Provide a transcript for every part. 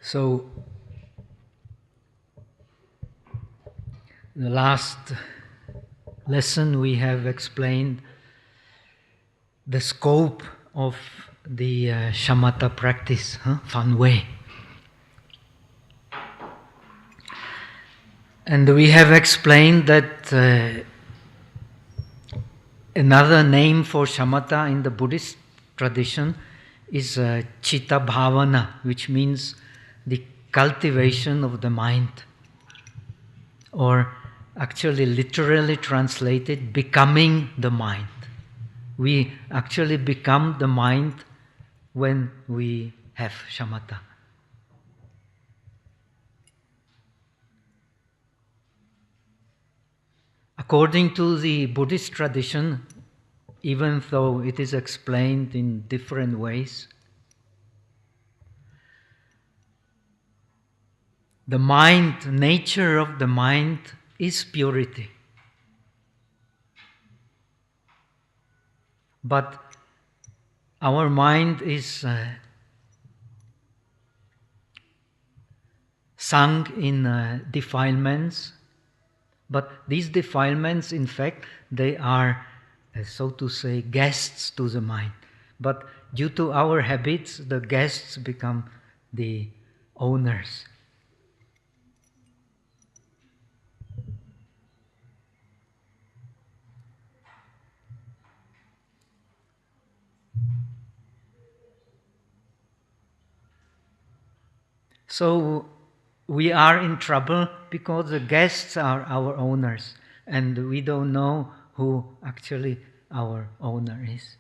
So, the last lesson we have explained the scope of the Shamatha practice, Fan Wei. And we have explained that another name for Shamatha in the Buddhist tradition is Chitta Bhavana, which means the cultivation of the mind. Or actually literally translated, becoming the mind. We actually become the mind when we have shamatha. According to the Buddhist tradition, even though it is explained in different ways, the mind, nature of the mind is purity. But our mind is sunk in defilements. But these defilements, in fact, they are, so to say, guests to the mind. But due to our habits, the guests become the owners. So we are in trouble because the guests are our owners and we don't know who actually our owner is.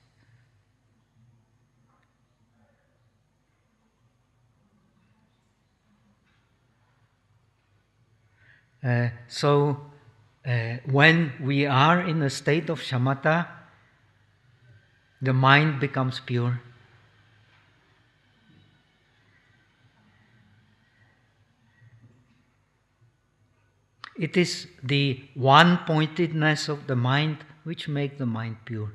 So when we are in a state of shamatha, the mind becomes pure. It is the one-pointedness of the mind which makes the mind pure.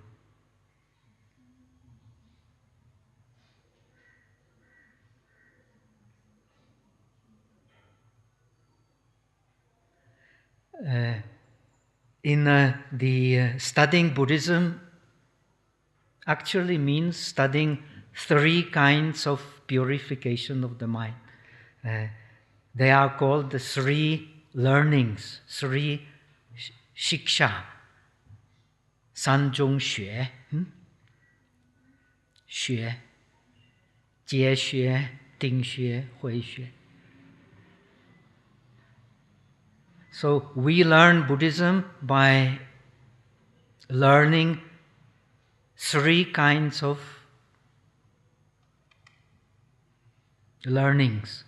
Studying Buddhism actually means studying three kinds of purification of the mind. They are called the three learnings, three shiksha, sanzhong xue, xue, jie xue, ting xue, hui xue. So we learn Buddhism by learning three kinds of learnings.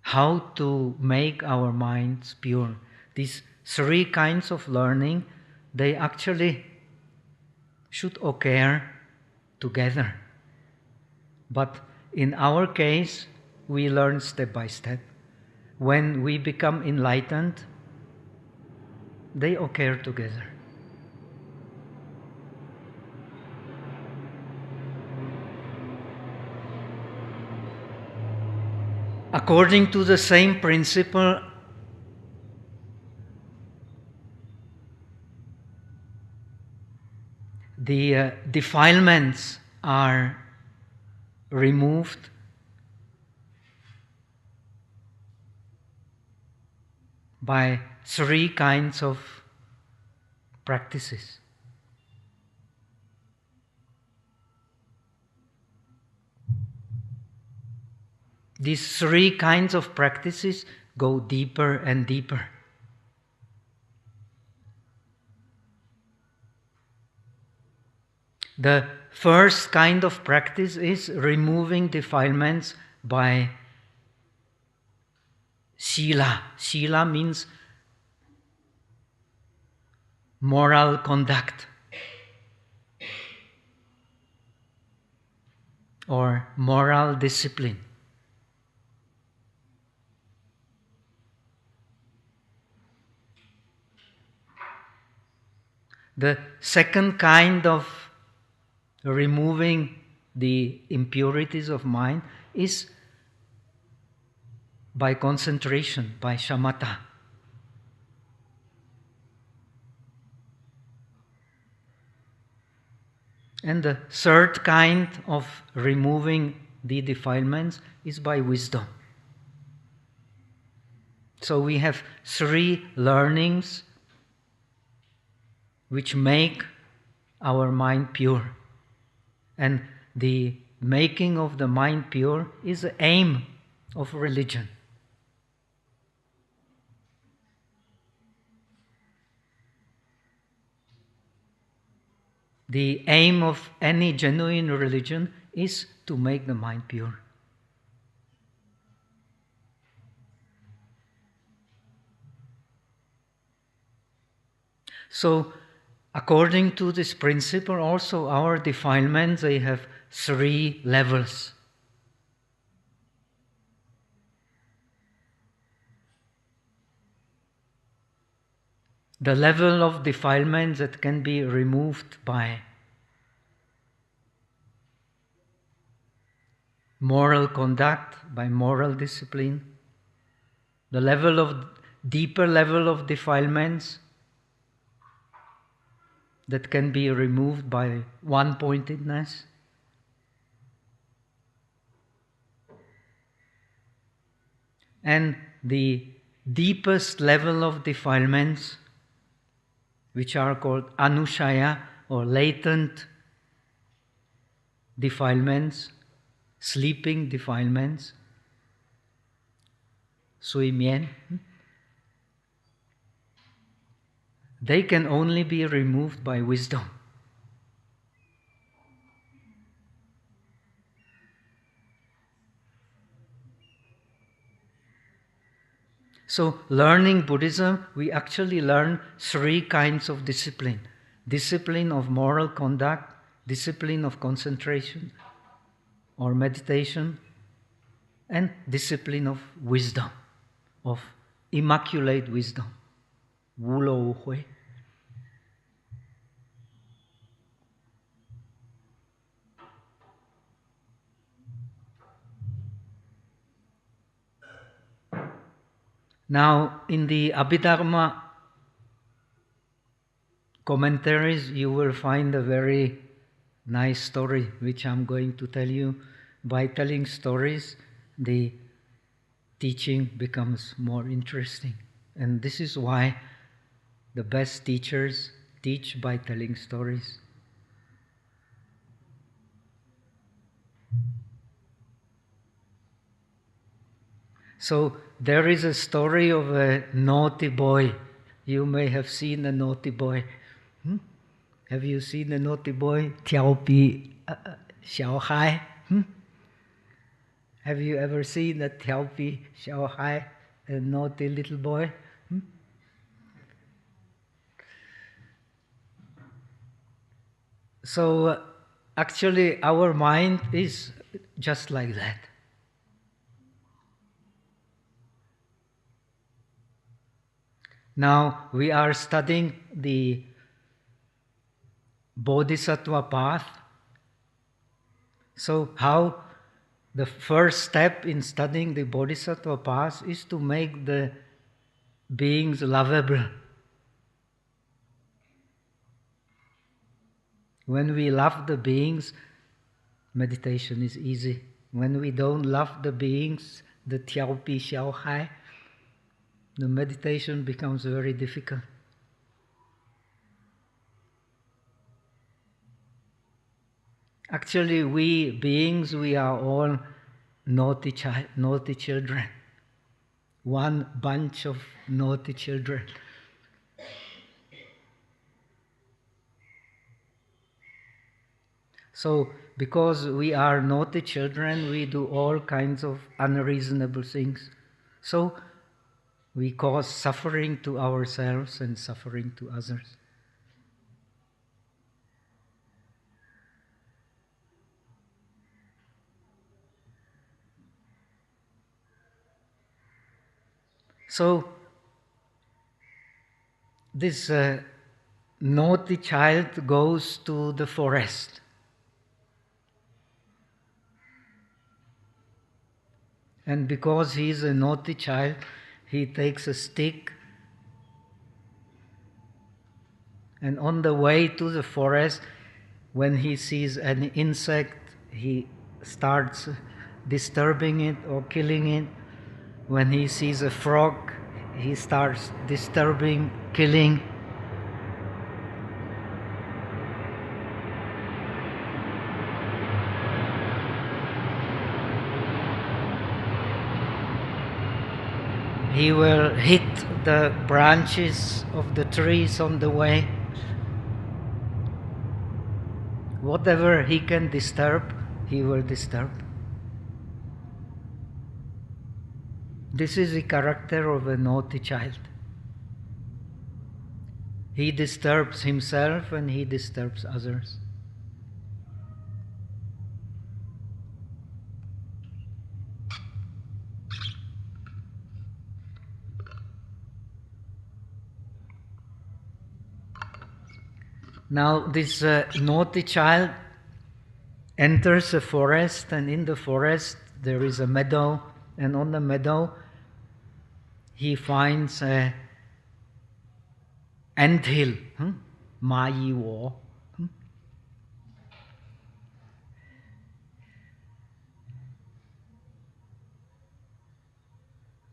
How to make our minds pure. These three kinds of learning, they actually should occur together. But in our case, we learn step by step. When we become enlightened, they occur together. According to the same principle, the defilements are removed by three kinds of practices. These three kinds of practices go deeper and deeper. The first kind of practice is removing defilements by sila. Sila means moral conduct or moral discipline. The second kind of removing the impurities of mind is by concentration, by shamatha. And the third kind of removing the defilements is by wisdom. So we have 3 learnings which make our mind pure. And the making of the mind pure is the aim of religion. The aim of any genuine religion is to make the mind pure. So, according to this principle, also our defilements, they have 3 levels. The level of defilements that can be removed by moral conduct, by moral discipline. The deeper level of defilements that can be removed by one-pointedness. And the deepest level of defilements, which are called anushaya or latent defilements, sleeping defilements, sui mien, they can only be removed by wisdom. So, learning Buddhism, we actually learn 3 kinds of discipline. Discipline of moral conduct, discipline of concentration or meditation, and discipline of wisdom, of immaculate wisdom. Wu Lo Hui. Now, in the Abhidharma commentaries, you will find a very nice story, which I'm going to tell you. By telling stories, the teaching becomes more interesting. And this is why the best teachers teach by telling stories. So there is a story of a naughty boy. You may have seen a naughty boy. Have you seen a naughty boy? Tiao pi xiao hai. Have you ever seen a tiao pi xiao hai, a naughty little boy? So actually our mind is just like that. Now we are studying the Bodhisattva path. So how the first step in studying the Bodhisattva path is to make the beings lovable. When we love the beings, meditation is easy. When we don't love the beings, the tiao pi xiao hai, the meditation becomes very difficult. Actually, we beings, we are all naughty children. One bunch of naughty children. So, because we are naughty children, we do all kinds of unreasonable things. So, we cause suffering to ourselves and suffering to others. So, this naughty child goes to the forest. And because he is a naughty child, he takes a stick, and on the way to the forest, when he sees an insect, he starts disturbing it or killing it. When he sees a frog, he starts disturbing, killing. He will hit the branches of the trees on the way. Whatever he can disturb, he will disturb. This is the character of a naughty child. He disturbs himself and he disturbs others. Now this naughty child enters a forest, and in the forest there is a meadow, and on the meadow he finds an anthill, Ma Yi Wo.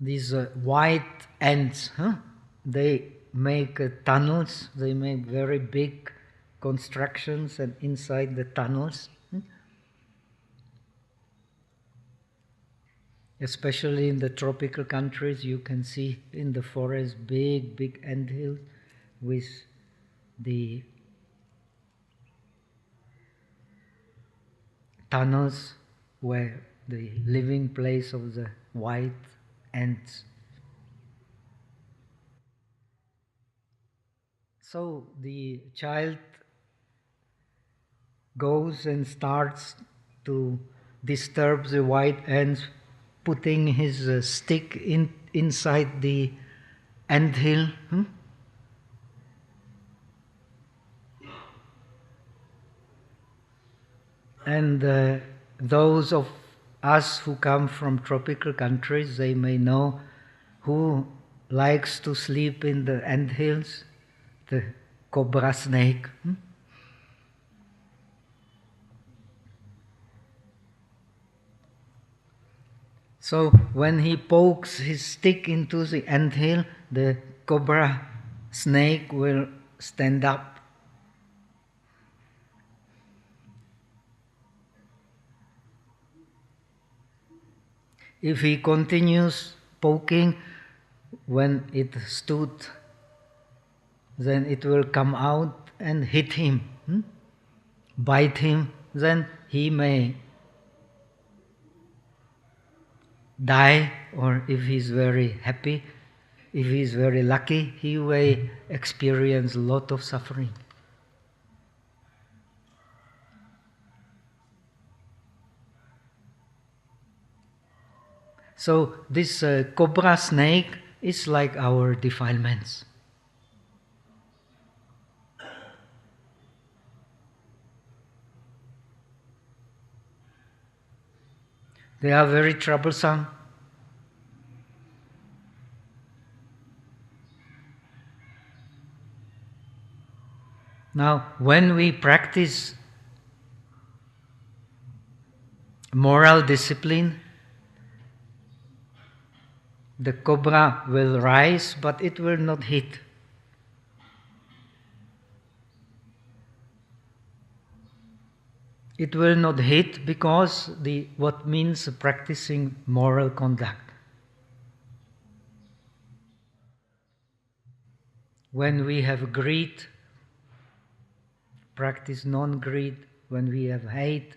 These white ants, they make tunnels, they make very big constructions, and inside the tunnels, especially in the tropical countries, you can see in the forest big anthills with the tunnels where the living place of the white ants. So the child goes and starts to disturb the white ants, putting his stick inside the anthill. And those of us who come from tropical countries, they may know who likes to sleep in the anthills, the cobra snake. So when he pokes his stick into the anthill, the cobra snake will stand up. If he continues poking, when it stood, then it will come out and hit him, bite him, then he may die, or if he's very happy, if he's very lucky, he may experience a lot of suffering. So this cobra snake is like our defilements. They are very troublesome. Now, when we practice moral discipline, the cobra will rise, but it will not hit. It will not hit because what means practicing moral conduct. When we have greed, practice non-greed. When we have hate,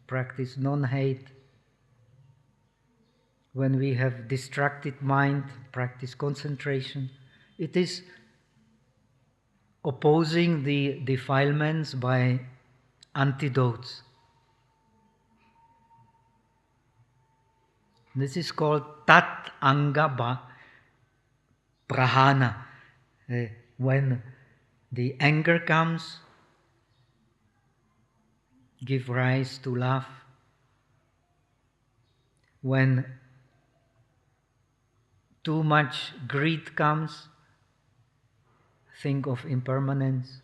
practice non-hate. When we have distracted mind, practice concentration. It is opposing the defilements by antidotes. This is called tat anga prahana. When the anger comes, give rise to love. When too much greed comes, think of impermanence.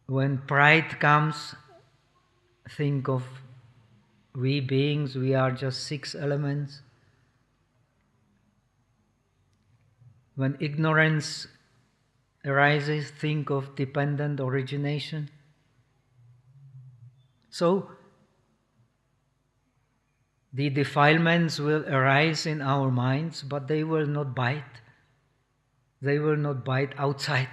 When pride comes, think of we beings, we are just 6 elements. When ignorance arises, think of dependent origination. So, the defilements will arise in our minds, but they will not bite. They will not bite outside.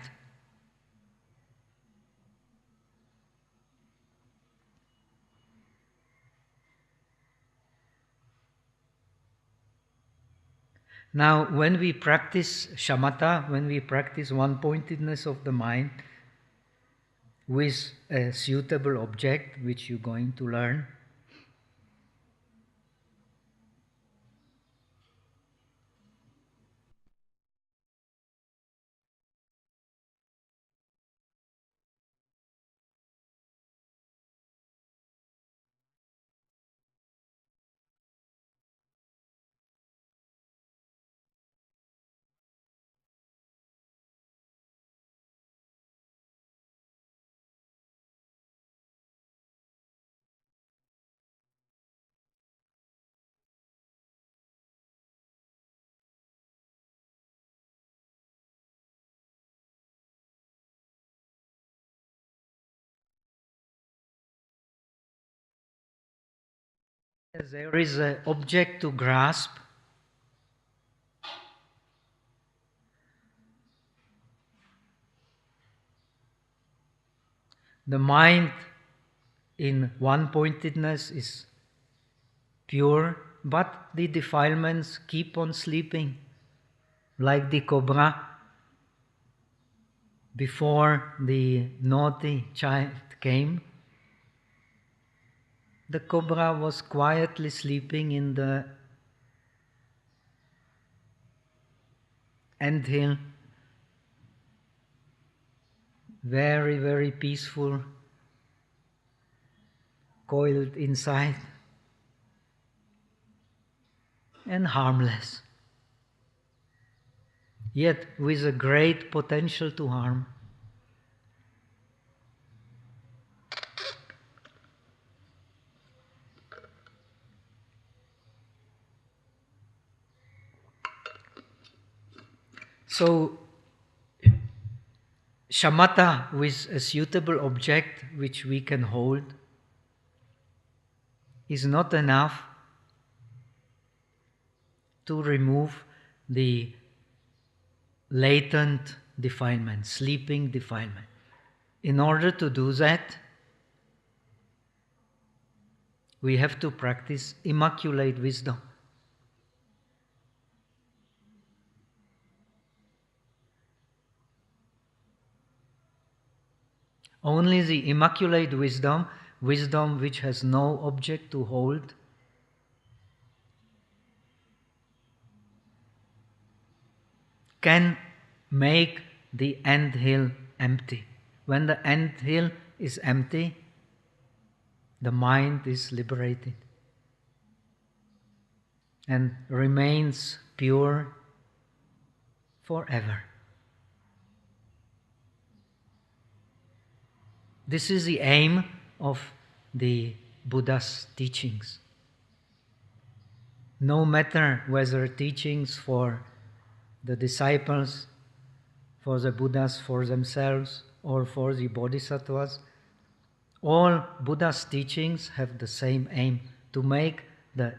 Now, when we practice shamatha, when we practice one-pointedness of the mind with a suitable object, which you're going to learn, as there is an object to grasp, the mind in one-pointedness is pure, but the defilements keep on sleeping, like the cobra. Before the naughty child came, the cobra was quietly sleeping in the anthill, very, very peaceful, coiled inside, and harmless, yet with a great potential to harm. So, shamatha with a suitable object which we can hold is not enough to remove the latent defilement, sleeping defilement. In order to do that, we have to practice immaculate wisdom. Only the immaculate wisdom, wisdom which has no object to hold, can make the anthill empty. When the anthill is empty, the mind is liberated and remains pure forever. This is the aim of the Buddha's teachings. No matter whether teachings for the disciples, for the Buddhas, for themselves, or for the Bodhisattvas, all Buddha's teachings have the same aim, to make the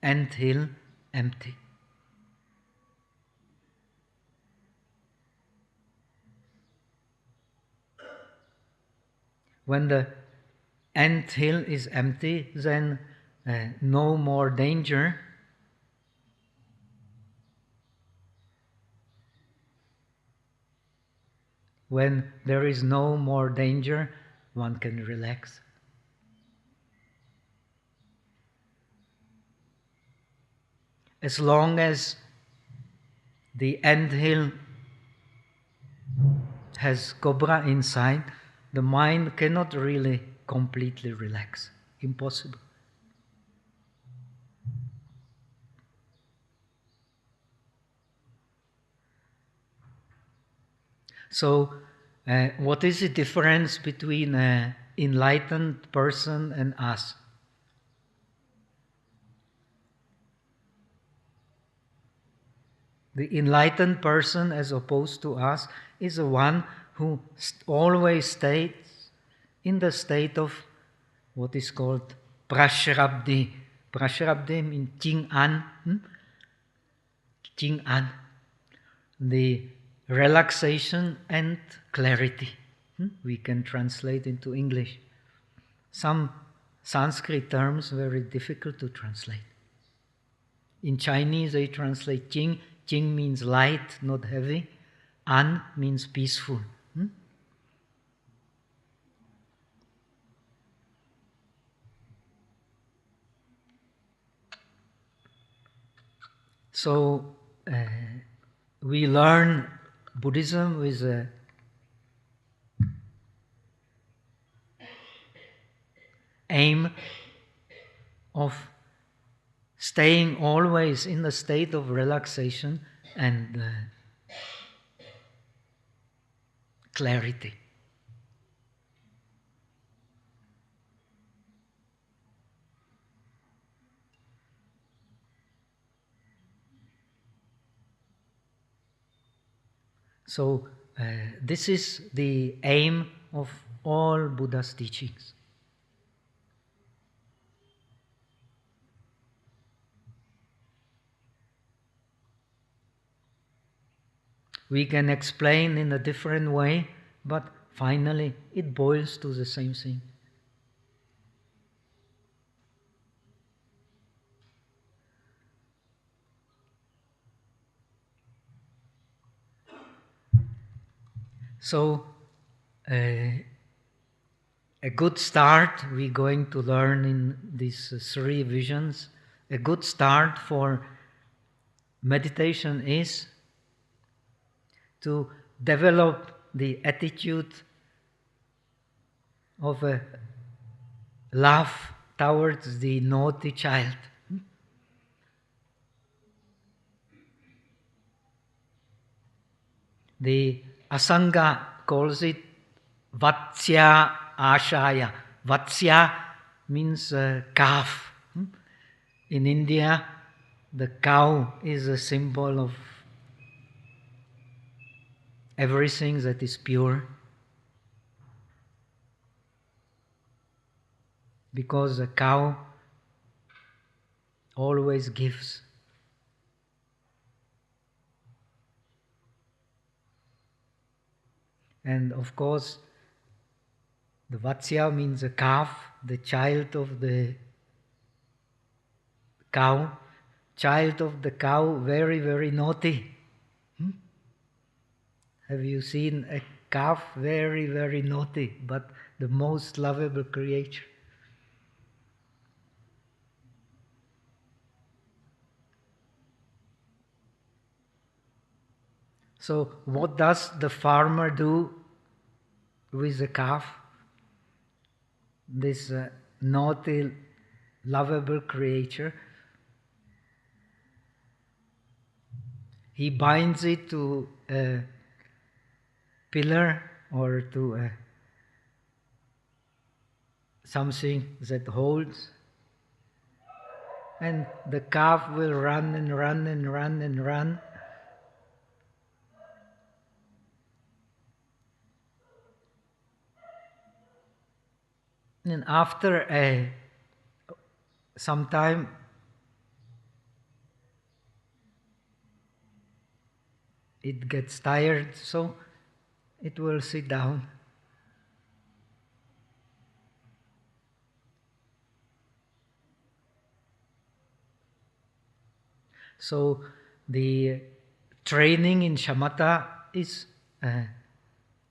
anthill empty. When the anthill is empty, then no more danger. When there is no more danger, one can relax. As long as the anthill has cobra inside, the mind cannot really completely relax. Impossible. So, what is the difference between an enlightened person and us? The enlightened person, as opposed to us, is the one who always stays in the state of what is called prashrabdi. Prashrabdi means Jing An. Jing An. The relaxation and clarity. We can translate into English. Some Sanskrit terms very difficult to translate. In Chinese, they translate Jing. Jing means light, not heavy. An means peaceful. So we learn Buddhism with a aim of staying always in a state of relaxation and clarity. So this is the aim of all Buddha's teachings. We can explain in a different way, but finally it boils to the same thing. So, a good start, we're going to learn in these three visions, a good start for meditation is to develop the attitude of a love towards the naughty child. The Asanga calls it Vatsya Ashaya. Vatsya means calf. In India, the cow is a symbol of everything that is pure. Because a cow always gives. And of course, the Vatsya means a calf, the child of the cow. Child of the cow, very, very naughty. Have you seen a calf? Very, very naughty, but the most lovable creature. So what does the farmer do with the calf? This naughty, lovable creature. He binds it to a pillar or to something that holds, and the calf will run and run and run and run. And after some time, it gets tired, so it will sit down. So the training in Shamatha is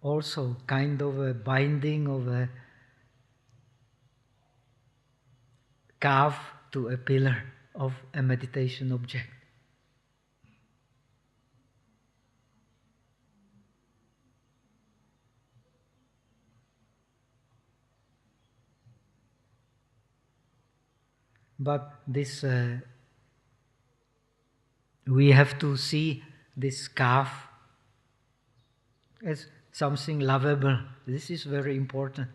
also kind of a binding of a calf to a pillar of a meditation object. But this, we have to see this calf as something lovable. This is very important.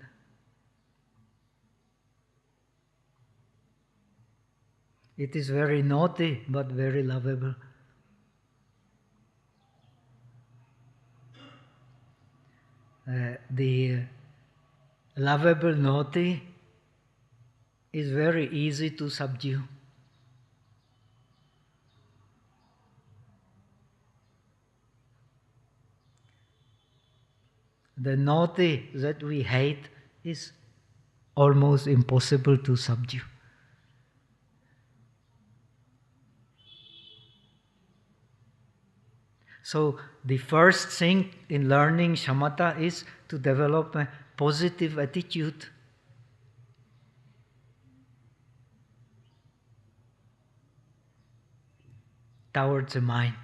It is very naughty, but very lovable. The lovable naughty is very easy to subdue. The naughty that we hate is almost impossible to subdue. So the first thing in learning shamatha is to develop a positive attitude towards the mind.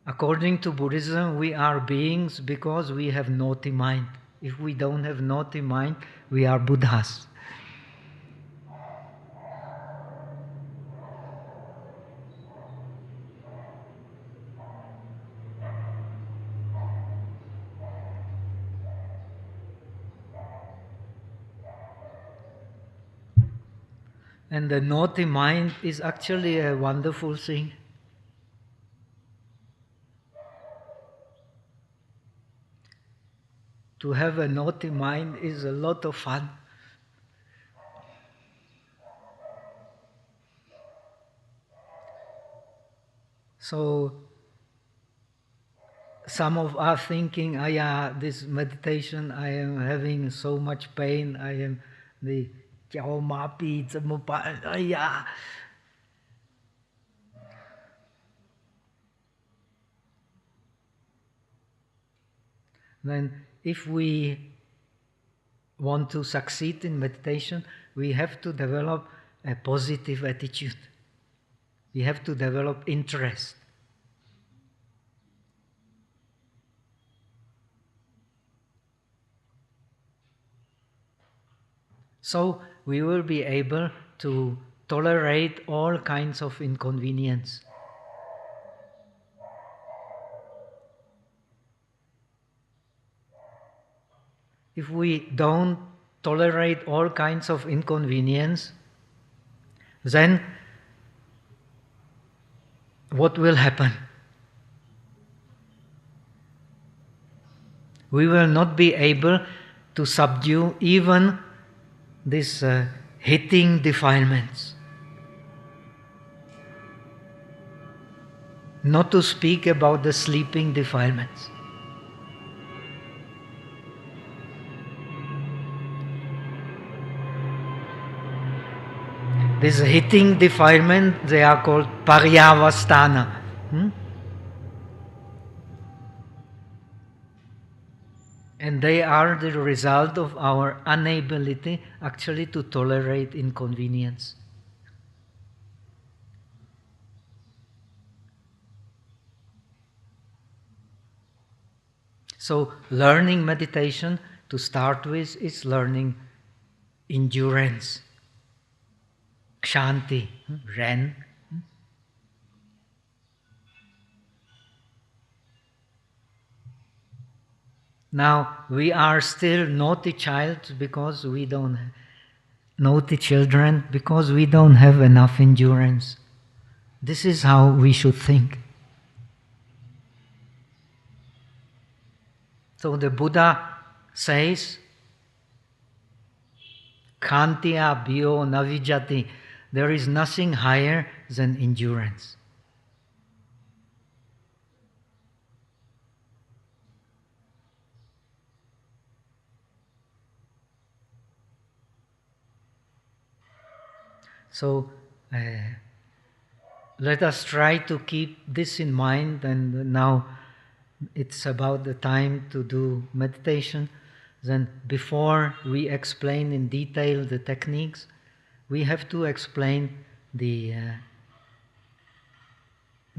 According to Buddhism, we are beings because we have naughty mind. If we don't have naughty mind, we are Buddhas. And the naughty mind is actually a wonderful thing. To have a naughty mind is a lot of fun. So, some of us thinking, this meditation, I am having so much pain, I am the Then if we want to succeed in meditation, we have to develop a positive attitude. We have to develop interest. So we will be able to tolerate all kinds of inconvenience. If we don't tolerate all kinds of inconvenience, then what will happen? We will not be able to subdue even these hitting defilements. Not to speak about the sleeping defilements. This hitting defilement, they are called paryavastana. And they are the result of our inability actually to tolerate inconvenience. So learning meditation to start with is learning endurance, kshanti, ren. Now we are still naughty children because we don't have enough endurance. This is how we should think. So the Buddha says, Khantiya bhyo navijati, there is nothing higher than endurance. So let us try to keep this in mind, and now it's about the time to do meditation. Then before we explain in detail the techniques, we have to explain the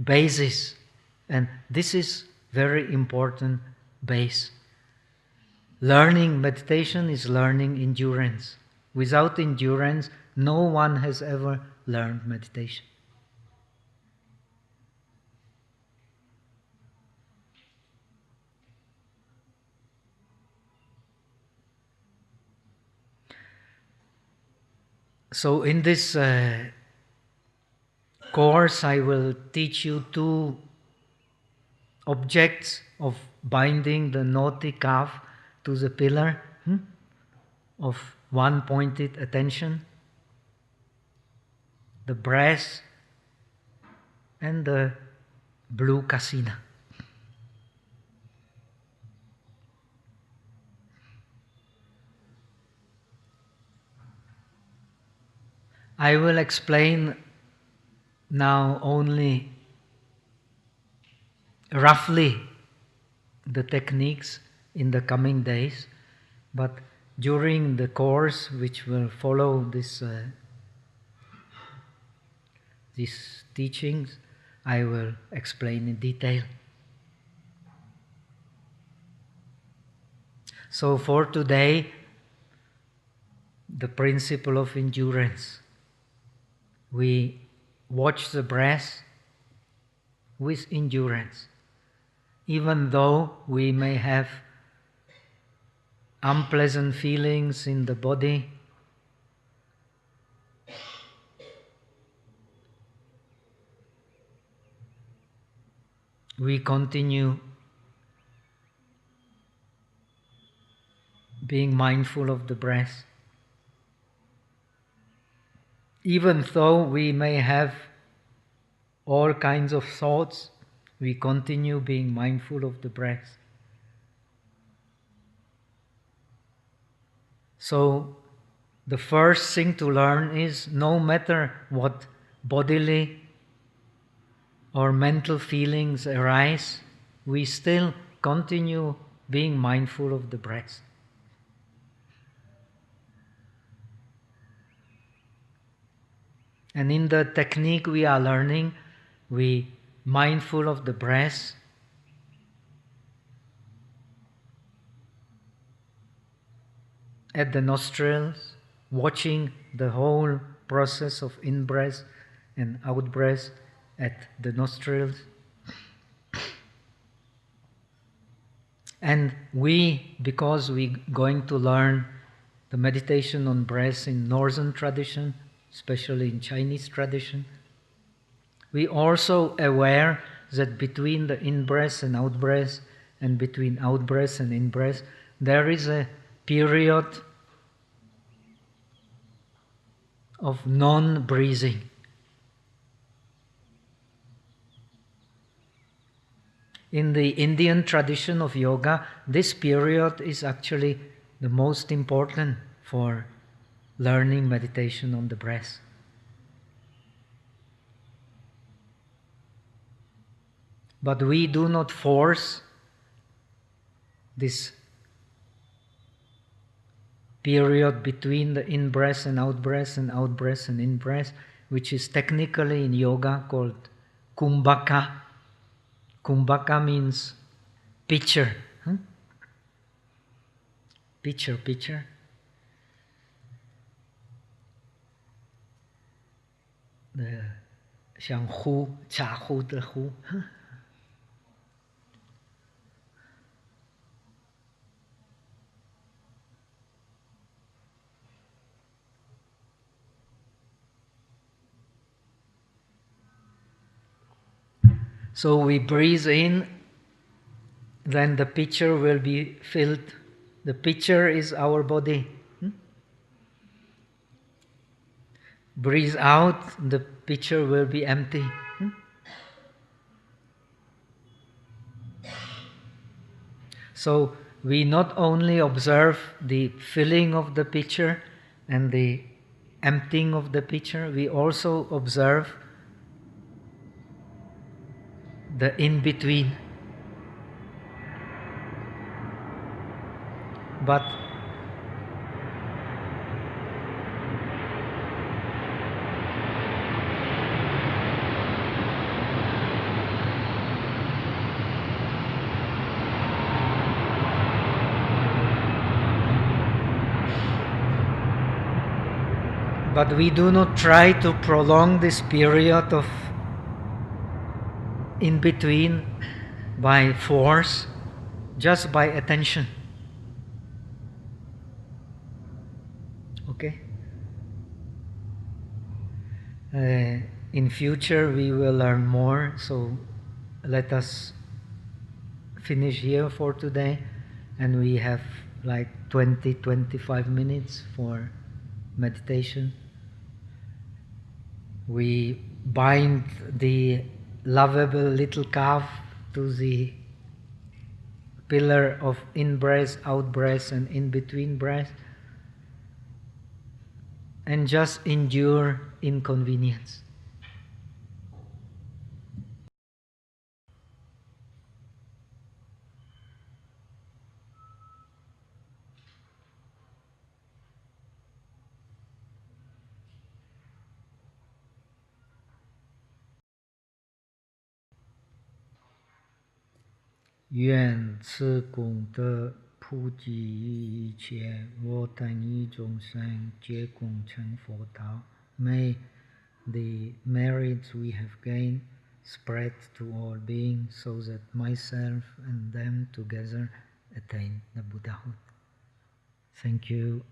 basis. And this is very important base. Learning meditation is learning endurance. Without endurance, no one has ever learned meditation. So in this course, I will teach you two objects of binding the naughty calf to the pillar of one-pointed attention, the breath and the blue kasina. I will explain now only roughly the techniques in the coming days, but during the course which will follow these teachings, I will explain in detail. So for today, the principle of endurance. We watch the breath with endurance. Even though we may have unpleasant feelings in the body, we continue being mindful of the breath. Even though we may have all kinds of thoughts, we continue being mindful of the breath. So, the first thing to learn is no matter what bodily or mental feelings arise, we still continue being mindful of the breath. And in the technique we are learning, we mindful of the breath, at the nostrils, watching the whole process of in-breath and out-breath at the nostrils. And we, because we're going to learn the meditation on breath in Northern tradition, especially in Chinese tradition, we also aware that between the in-breath and out-breath, and between out-breath and in-breath, there is a period of non-breathing. In the Indian tradition of yoga, this period is actually the most important for learning meditation on the breath. But we do not force this period between the in-breath and out-breath and out-breath and in-breath, which is technically in yoga called Kumbhaka. Kumbhaka means pitcher. Pitcher. The 像壶茶壶的壶. So we breathe in, then the pitcher will be filled. The pitcher is our body. Breathe out, the pitcher will be empty. So we not only observe the filling of the pitcher and the emptying of the pitcher, we also observe the in-between. But But we do not try to prolong this period of in between by force, just by attention. Okay? In future we will learn more, so let us finish here for today, and we have like 20-25 minutes for meditation. We bind the lovable little calf to the pillar of in-breath, out-breath, and in-between breath, and just endure inconvenience. Yuan ci gong de pu ji yi qie, wo tan yi zhong sheng jie gong chen fo tao. May the merits we have gained spread to all beings, so that myself and them together attain the Buddhahood. Thank you.